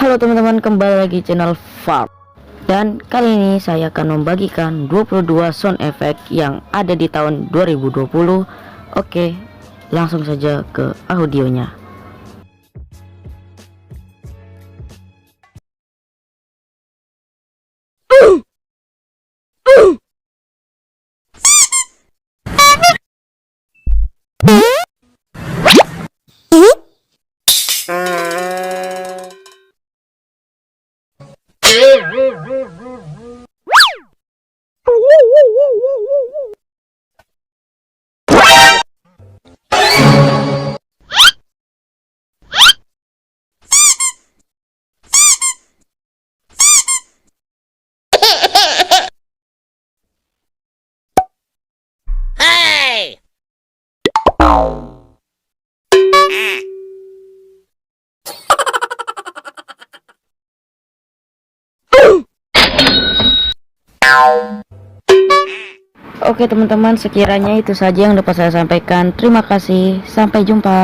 Halo teman-teman, kembali lagi channel Farm. Dan kali ini saya akan membagikan 22 sound effect yang ada di tahun 2020. Oke, langsung saja ke audionya. Hey! Oke teman-teman, sekiranya itu saja yang dapat saya sampaikan. Terima kasih, sampai jumpa.